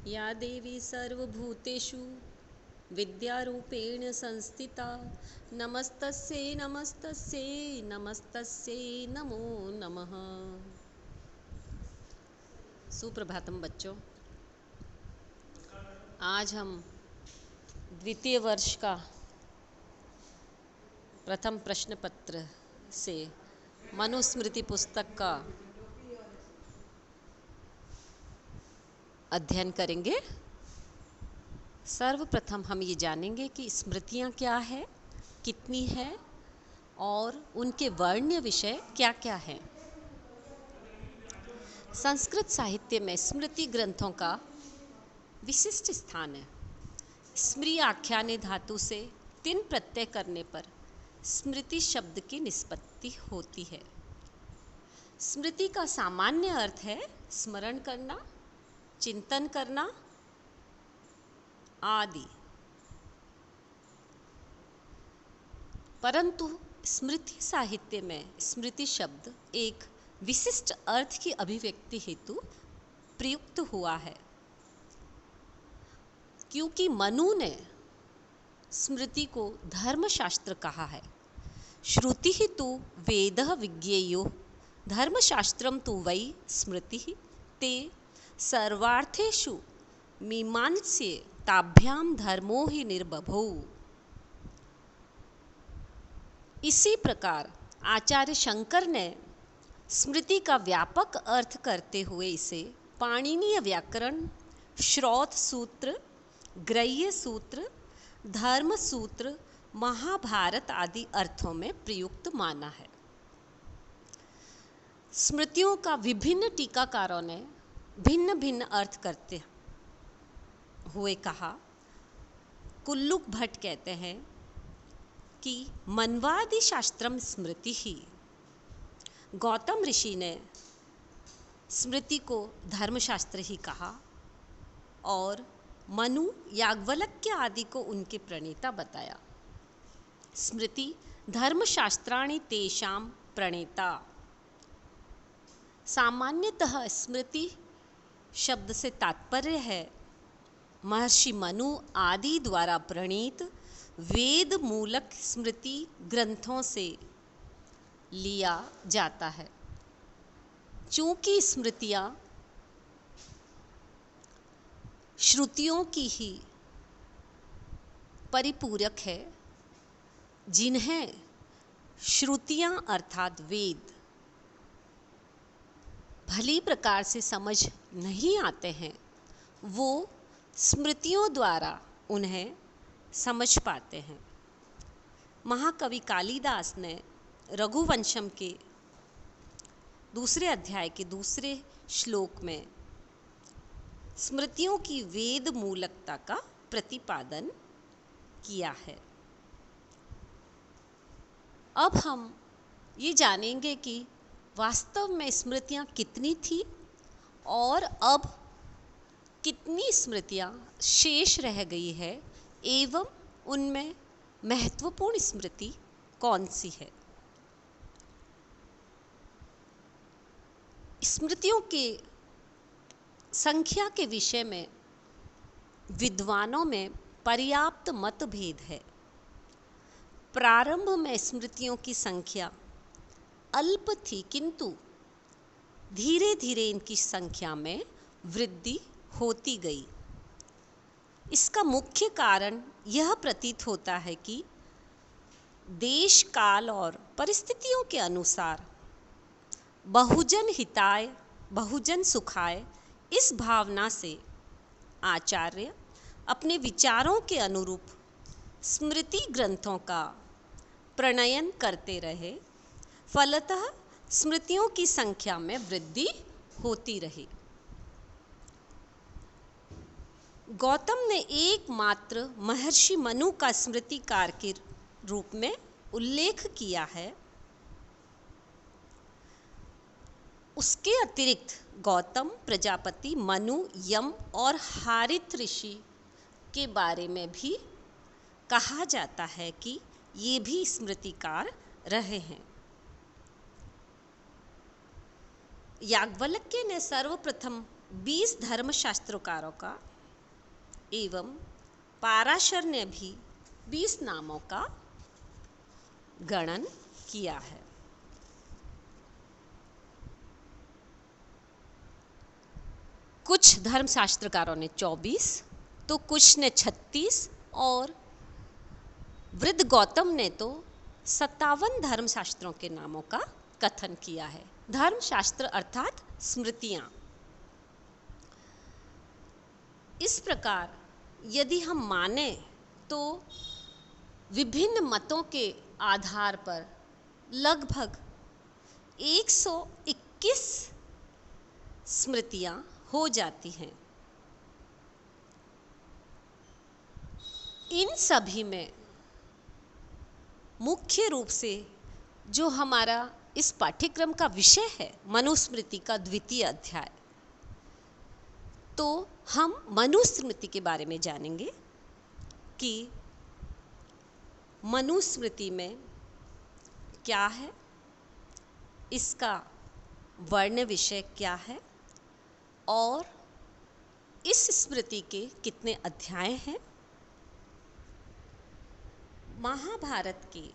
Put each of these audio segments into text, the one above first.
या देवी सर्वभूतेषु विद्यारूपेण संस्थिता नमस्तस्यै नमस्तस्यै नमस्तस्यै नमो नमः। सुप्रभातम बच्चों, आज हम द्वितीय वर्ष का प्रथम प्रश्न पत्र से मनुस्मृति पुस्तक का अध्ययन करेंगे। सर्वप्रथम हम ये जानेंगे कि स्मृतियाँ क्या है, कितनी है और उनके वर्ण्य विषय क्या क्या हैं। संस्कृत साहित्य में स्मृति ग्रंथों का विशिष्ट स्थान है। स्मृति आख्याने धातु से तिन प्रत्यय करने पर स्मृति शब्द की निष्पत्ति होती है। स्मृति का सामान्य अर्थ है स्मरण करना, चिंतन करना आदि, परंतु स्मृति साहित्य में स्मृति शब्द एक विशिष्ट अर्थ की अभिव्यक्ति हेतु प्रयुक्त हुआ है, क्योंकि मनु ने स्मृति को धर्मशास्त्र कहा है। श्रुति ही तु वेदः विज्ञेयो धर्मशास्त्रम तु वै स्मृति ते सर्वार्थेषु मीमांस्य ताभ्याम धर्मो ही निर्बभौ। इसी प्रकार आचार्य शंकर ने स्मृति का व्यापक अर्थ करते हुए इसे पाणिनीय व्याकरण, श्रौत सूत्र, ग्रह्य सूत्र, धर्म सूत्र, महाभारत आदि अर्थों में प्रयुक्त माना है। स्मृतियों का विभिन्न टीकाकारों ने भिन्न भिन्न अर्थ करते हुए कहा। कुल्लुक भट्ट कहते हैं कि मन्वादि शास्त्रम स्मृति ही। गौतम ऋषि ने स्मृति को धर्मशास्त्र ही कहा और मनु, याज्ञवल्क्य आदि को उनके प्रणेता बताया। स्मृति धर्मशास्त्राणि तेषां प्रणेता। सामान्यतः स्मृति शब्द से तात्पर्य है महर्षि मनु आदि द्वारा प्रणीत वेद मूलक स्मृति ग्रंथों से लिया जाता है। चूंकि स्मृतियाँ श्रुतियों की ही परिपूरक है, जिन्हें श्रुतियाँ अर्थात वेद भली प्रकार से समझ नहीं आते हैं, वो स्मृतियों द्वारा उन्हें समझ पाते हैं। महाकवि कालिदास ने रघुवंशम के दूसरे अध्याय के दूसरे श्लोक में स्मृतियों की वेद मूलकता का प्रतिपादन किया है। अब हम ये जानेंगे कि वास्तव में स्मृतियाँ कितनी थी और अब कितनी स्मृतियाँ शेष रह गई है एवं उनमें महत्वपूर्ण स्मृति कौन सी है। स्मृतियों के संख्या के विषय में विद्वानों में पर्याप्त मतभेद है। प्रारंभ में स्मृतियों की संख्या अल्प थी, किंतु धीरे धीरे इनकी संख्या में वृद्धि होती गई। इसका मुख्य कारण यह प्रतीत होता है कि देश काल और परिस्थितियों के अनुसार बहुजन हिताय बहुजन सुखाय इस भावना से आचार्य अपने विचारों के अनुरूप स्मृति ग्रंथों का प्रणयन करते रहे। फलतः स्मृतियों की संख्या में वृद्धि होती रही। गौतम ने एकमात्र महर्षि मनु का स्मृतिकार के रूप में उल्लेख किया है। उसके अतिरिक्त गौतम, प्रजापति, मनु, यम और हारित ऋषि के बारे में भी कहा जाता है कि ये भी स्मृतिकार रहे हैं। याज्ञवल्क्य ने सर्वप्रथम 20 धर्मशास्त्रकारों का एवं पाराशर ने भी 20 नामों का गणन किया है। कुछ धर्मशास्त्रकारों ने 24 तो कुछ ने 36 और वृद्ध गौतम ने तो 57 धर्मशास्त्रों के नामों का कथन किया है। धर्मशास्त्र अर्थात स्मृतियां। इस प्रकार यदि हम माने तो विभिन्न मतों के आधार पर लगभग 121 स्मृतियां हो जाती हैं। इन सभी में मुख्य रूप से जो हमारा इस पाठ्यक्रम का विषय है मनुस्मृति का द्वितीय अध्याय, तो हम मनुस्मृति के बारे में जानेंगे कि मनुस्मृति में क्या है, इसका वर्ण विषय क्या है और इस स्मृति के कितने अध्याय हैं। महाभारत के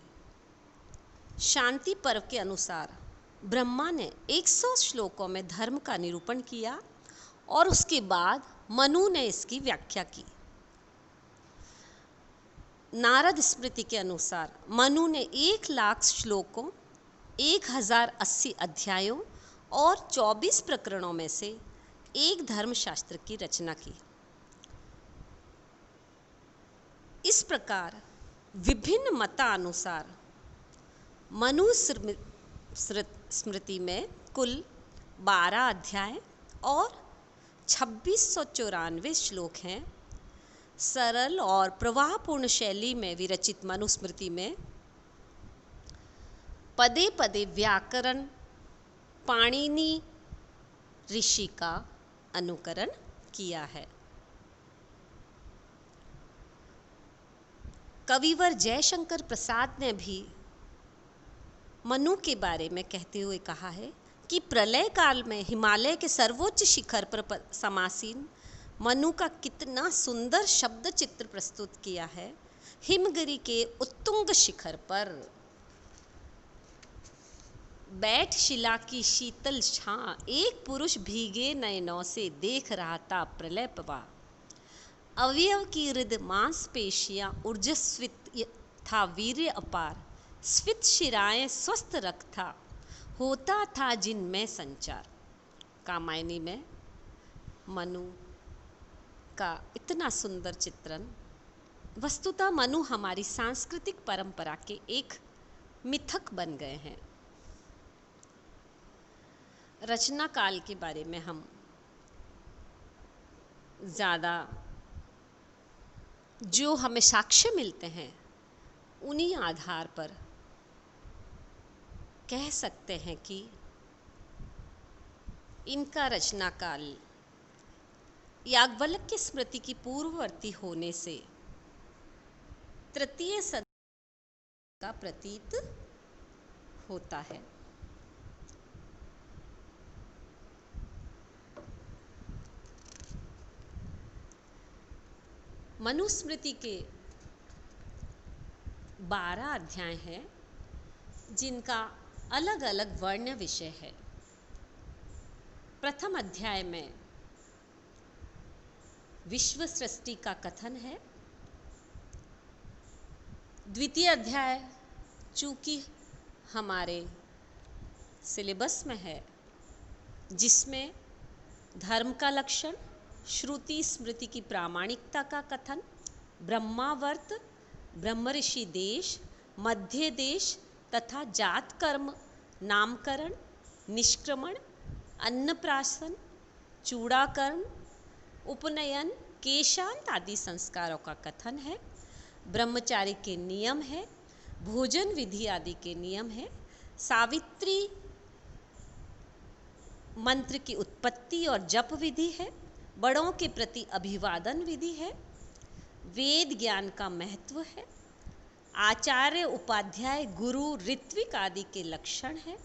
शांति पर्व के अनुसार ब्रह्मा ने 100 श्लोकों में धर्म का निरूपण किया और उसके बाद मनु ने इसकी व्याख्या की। नारद स्मृति के अनुसार मनु ने 1,00,000 श्लोकों, 1080 अध्यायों और 24 प्रकरणों में से एक धर्मशास्त्र की रचना की। इस प्रकार विभिन्न मतानुसार मनुस्मृति में कुल 12 अध्याय और 2694 श्लोक हैं। सरल और प्रवाहपूर्ण शैली में विरचित मनुस्मृति में पदे पदे व्याकरण पाणिनि ऋषि का अनुकरण किया है। कविवर जयशंकर प्रसाद ने भी मनु के बारे में कहते हुए कहा है कि प्रलय काल में हिमालय के सर्वोच्च शिखर पर समासीन मनु का कितना सुंदर शब्द चित्र प्रस्तुत किया है। हिमगिरी के उत्तुंग शिखर पर बैठ शिला की शीतल छां, एक पुरुष भीगे नयनों से देख रहा था प्रलय प्रवाह। अवयव की हृद मांसपेशियां ऊर्जस्वित था, वीर्य अपार, स्फीत शिराएं स्वस्थ रख था, होता था जिनमें संचार। कामायनी में मनु का इतना सुंदर चित्रण। वस्तुतः मनु हमारी सांस्कृतिक परंपरा के एक मिथक बन गए हैं। रचना काल के बारे में हम ज़्यादा जो हमें साक्ष्य मिलते हैं उन्हीं आधार पर कह सकते हैं कि इनका रचना काल याज्ञवल्क्य की स्मृति की पूर्ववर्ती होने से तृतीय सदी का प्रतीत होता है। मनुस्मृति के 12 अध्याय हैं जिनका अलग अलग वर्ण विषय है। प्रथम अध्याय में विश्व सृष्टि का कथन है। द्वितीय अध्याय चूंकि हमारे सिलेबस में है, जिसमें धर्म का लक्षण, श्रुति स्मृति की प्रामाणिकता का कथन, ब्रह्मावर्त, ब्रह्मऋषि देश, मध्य देश तथा जात कर्म, नामकरण, निष्क्रमण, अन्नप्राशन, चूड़ाकरण, उपनयन, केशांत आदि संस्कारों का कथन है। ब्रह्मचारी के नियम है, भोजन विधि आदि के नियम है, सावित्री मंत्र की उत्पत्ति और जप विधि है, बड़ों के प्रति अभिवादन विधि है, वेद ज्ञान का महत्व है, आचार्य उपाध्याय गुरु ऋत्विक आदि के लक्षण है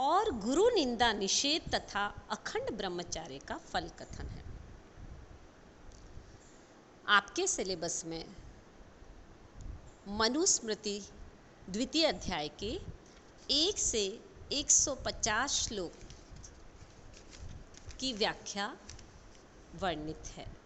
और गुरु निंदा निषेध तथा अखंड ब्रह्मचार्य का फल कथन है। आपके सिलेबस में मनुस्मृति द्वितीय अध्याय के 1 से 150 श्लोक की व्याख्या वर्णित है।